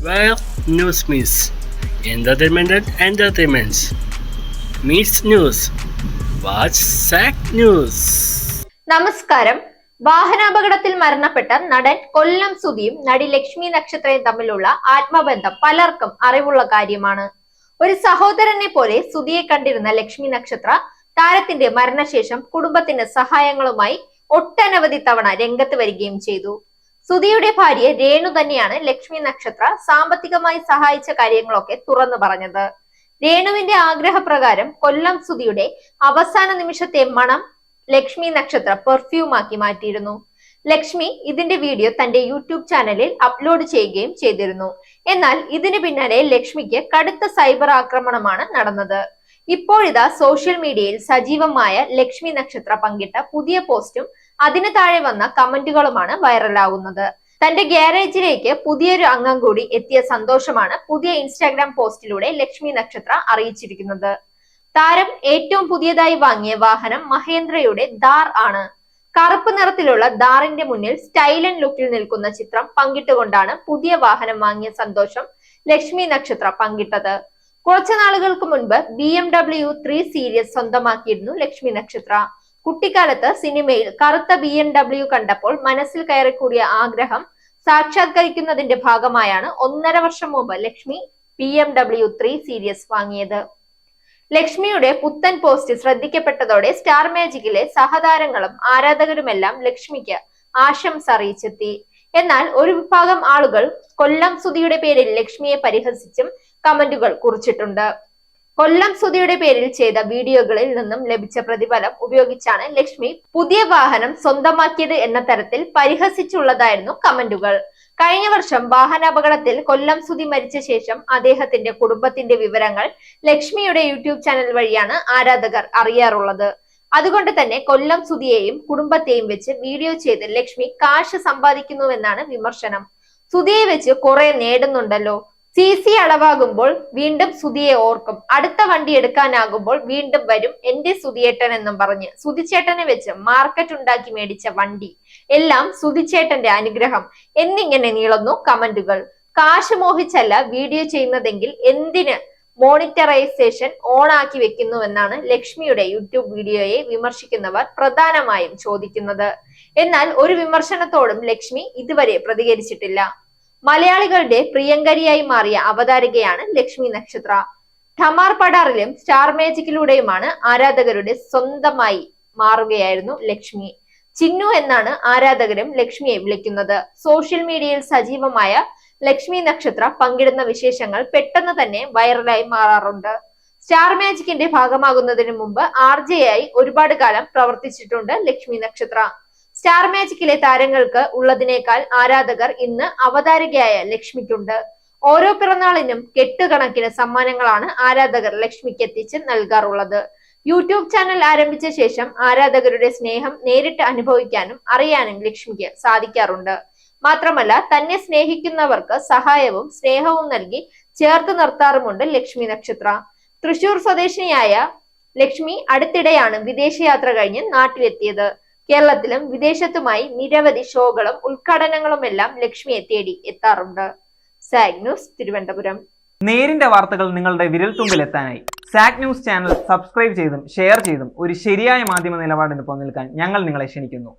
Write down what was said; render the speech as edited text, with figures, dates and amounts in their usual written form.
Where news meets entertainment and entertainments meets news. Watch SAC News. നമസ്കാരം. വാഹനാപകടത്തിൽ മരണപ്പെട്ട നടൻ കൊല്ലം സുധിയും നടി ലക്ഷ്മി നക്ഷത്രയും തമ്മിലുള്ള ആത്മബന്ധം പലർക്കും അറിവുള്ള കാര്യമാണ്. ഒരു സഹോദരനെ പോലെ സുധിയെ കണ്ടിരുന്ന ലക്ഷ്മി നക്ഷത്ര താരത്തിന്റെ മരണശേഷം കുടുംബത്തിന് സഹായങ്ങളുമായി ഒട്ടനവധി തവണ രംഗത്ത് വരികയും ചെയ്തു. സുധിയുടെ ഭാര്യ രേണു തന്നെയാണ് ലക്ഷ്മി നക്ഷത്ര സാമ്പത്തികമായി സഹായിച്ച കാര്യങ്ങളൊക്കെ തുറന്നു പറഞ്ഞത്. രേണുവിന്റെ ആഗ്രഹപ്രകാരം കൊല്ലം സുധിയുടെ അവസാന നിമിഷത്തെ മണം ലക്ഷ്മി നക്ഷത്ര പെർഫ്യൂമാക്കി മാറ്റിയിരുന്നു. ലക്ഷ്മി ഇതിന്റെ വീഡിയോ തന്റെ യൂട്യൂബ് ചാനലിൽ അപ്ലോഡ് ചെയ്യുകയും ചെയ്തിരുന്നു. എന്നാൽ ഇതിന് പിന്നാലെ ലക്ഷ്മിക്ക് കടുത്ത സൈബർ ആക്രമണമാണ് നടന്നത്. ഇപ്പോഴിതാ സോഷ്യൽ മീഡിയയിൽ സജീവമായ ലക്ഷ്മി നക്ഷത്ര പങ്കിട്ട പുതിയ പോസ്റ്റും അതിന് താഴെ വന്ന കമന്റുകളുമാണ് വൈറലാകുന്നത്. തന്റെ ഗ്യാരേജിലേക്ക് പുതിയൊരു അംഗം കൂടി എത്തിയ സന്തോഷമാണ് പുതിയ ഇൻസ്റ്റാഗ്രാം പോസ്റ്റിലൂടെ ലക്ഷ്മി നക്ഷത്ര അറിയിച്ചിരിക്കുന്നത്. താരം ഏറ്റവും പുതിയതായി വാങ്ങിയ വാഹനം മഹേന്ദ്രയുടെ ഥാർ ആണ്. കറുപ്പ് നിറത്തിലുള്ള ഥാറിന്റെ മുന്നിൽ സ്റ്റൈലൻ ലുക്കിൽ നിൽക്കുന്ന ചിത്രം പങ്കിട്ടുകൊണ്ടാണ് പുതിയ വാഹനം വാങ്ങിയ സന്തോഷം ലക്ഷ്മി നക്ഷത്ര പങ്കിട്ടത്. കുറച്ചു നാളുകൾക്ക് മുൻപ് BMW 3 സീരീസ് സ്വന്തമാക്കിയിരുന്നു ലക്ഷ്മി നക്ഷത്ര. കുട്ടിക്കാലത്ത് സിനിമയിൽ കറുത്ത BMW കണ്ടപ്പോൾ മനസ്സിൽ കയറിക്കൂടിയ ആഗ്രഹം സാക്ഷാത്കരിക്കുന്നതിന്റെ ഭാഗമായാണ് 1.5 വർഷം മുമ്പ് ലക്ഷ്മി BMW 3 സീരീസ് വാങ്ങിയത്. ലക്ഷ്മിയുടെ പുത്തൻ പോസ്റ്റ് ശ്രദ്ധിക്കപ്പെട്ടതോടെ സ്റ്റാർ മാജിക്കിലെ സഹതാരങ്ങളും ആരാധകരുമെല്ലാം ലക്ഷ്മിക്ക് ആശംസ അറിയിച്ചെത്തി. എന്നാൽ ഒരു വിഭാഗം ആളുകൾ കൊല്ലം സുധിയുടെ പേരിൽ ലക്ഷ്മിയെ പരിഹസിച്ചും കമന്റുകൾ കുറിച്ചിട്ടുണ്ട്. കൊല്ലം സുധിയുടെ പേരിൽ ചെയ്ത വീഡിയോകളിൽ നിന്നും ലഭിച്ച പ്രതിഫലം ഉപയോഗിച്ചാണ് ലക്ഷ്മി പുതിയ വാഹനം സ്വന്തമാക്കിയത് എന്ന തരത്തിൽ പരിഹസിച്ചുള്ളതായിരുന്നു കമന്റുകൾ. കഴിഞ്ഞ വർഷം വാഹനാപകടത്തിൽ കൊല്ലം സുധി മരിച്ച ശേഷം അദ്ദേഹത്തിന്റെ കുടുംബത്തിന്റെ വിവരങ്ങൾ ലക്ഷ്മിയുടെ യൂട്യൂബ് ചാനൽ വഴിയാണ് ആരാധകർ അറിയാറുള്ളത്. അതുകൊണ്ട് തന്നെ കൊല്ലം സുധിയെയും കുടുംബത്തെയും വെച്ച് വീഡിയോ ചെയ്ത് ലക്ഷ്മി കാശ് സമ്പാദിക്കുന്നുവെന്നാണ് വിമർശനം. സുധിയെ വെച്ച് കുറെ നേടുന്നുണ്ടല്ലോ, CC അളവാകുമ്പോൾ വീണ്ടും സുധിയെ ഓർക്കും, അടുത്ത വണ്ടി എടുക്കാനാകുമ്പോൾ വീണ്ടും വരും എന്റെ സുധിയേട്ടൻ എന്നും പറഞ്ഞ് സുധിച്ചേട്ടനെ വെച്ച് മാർക്കറ്റ് ഉണ്ടാക്കി മേടിച്ച വണ്ടി, എല്ലാം സുധിച്ചേട്ടന്റെ അനുഗ്രഹം എന്നിങ്ങനെ നീളുന്നു കമന്റുകൾ. കാശ് മോഹിച്ചല്ല വീഡിയോ ചെയ്യുന്നതെങ്കിൽ എന്തിന് മോണിറ്ററൈസേഷൻ ഓൺ ആക്കി വെക്കുന്നുവെന്നാണ് ലക്ഷ്മിയുടെ യൂട്യൂബ് വീഡിയോയെ വിമർശിക്കുന്നവർ പ്രധാനമായും ചോദിക്കുന്നത്. എന്നാൽ ഒരു വിമർശനത്തോടും ലക്ഷ്മി ഇതുവരെ പ്രതികരിച്ചിട്ടില്ല. മലയാളികളുടെ പ്രിയങ്കരിയായി മാറിയ അവതാരികയാണ് ലക്ഷ്മി നക്ഷത്ര. ഠമാർ പടാറിലും സ്റ്റാർ മാജിക്കിലൂടെയുമാണ് ആരാധകരുടെ സ്വന്തമായി മാറുകയായിരുന്നു ലക്ഷ്മി. ചിന്നു എന്നാണ് ആരാധകരും ലക്ഷ്മിയെ വിളിക്കുന്നത്. സോഷ്യൽ മീഡിയയിൽ സജീവമായ ലക്ഷ്മി നക്ഷത്ര പങ്കിടുന്ന വിശേഷങ്ങൾ പെട്ടെന്ന് തന്നെ വൈറലായി മാറാറുണ്ട്. സ്റ്റാർ മാജിക്കിന്റെ ഭാഗമാകുന്നതിന് മുമ്പ് RJ ആയി ഒരുപാട് കാലം പ്രവർത്തിച്ചിട്ടുണ്ട് ലക്ഷ്മി നക്ഷത്ര. സ്റ്റാർ മാജിക്കിലെ താരങ്ങൾക്ക് ഉള്ളതിനേക്കാൾ ആരാധകർ ഇന്ന് അവതാരികയായ ലക്ഷ്മിക്കുണ്ട്. ഓരോ പിറന്നാളിനും കെട്ടുകണക്കിന് സമ്മാനങ്ങളാണ് ആരാധകർ ലക്ഷ്മിക്ക് എത്തിച്ച് നൽകാറുള്ളത്. യൂട്യൂബ് ചാനൽ ആരംഭിച്ച ശേഷം ആരാധകരുടെ സ്നേഹം നേരിട്ട് അനുഭവിക്കാനും അറിയാനും ലക്ഷ്മിക്ക് സാധിക്കാറുണ്ട്. മാത്രമല്ല തന്നെ സ്നേഹിക്കുന്നവർക്ക് സഹായവും സ്നേഹവും നൽകി ചേർത്ത് നിർത്താറുമുണ്ട് ലക്ഷ്മി നക്ഷത്ര. തൃശൂർ സ്വദേശിനിയായ ലക്ഷ്മി അടുത്തിടെയാണ് വിദേശയാത്ര കഴിഞ്ഞ് നാട്ടിലെത്തിയത്. കേരളത്തിലും വിദേശത്തുമായി നിരവധി ഷോകളും ഉദ്ഘാടനങ്ങളുമെല്ലാം ലക്ഷ്മിയെ തേടി എത്താറുണ്ട്. Zag news, Thiruvananthapuram. നേരിന്റെ വാർത്തകൾ നിങ്ങളുടെ വിരൽത്തുമ്പിൽ എത്താനായി സാഗ് ന്യൂസ് ചാനൽ സബ്സ്ക്രൈബ് ചെയ്തും ഷെയർ ചെയ്തും ഒരു ശരിയായ മാധ്യമ നിലപാടിന് നിൽക്കാൻ ഞങ്ങൾ നിങ്ങളെ ക്ഷണിക്കുന്നു.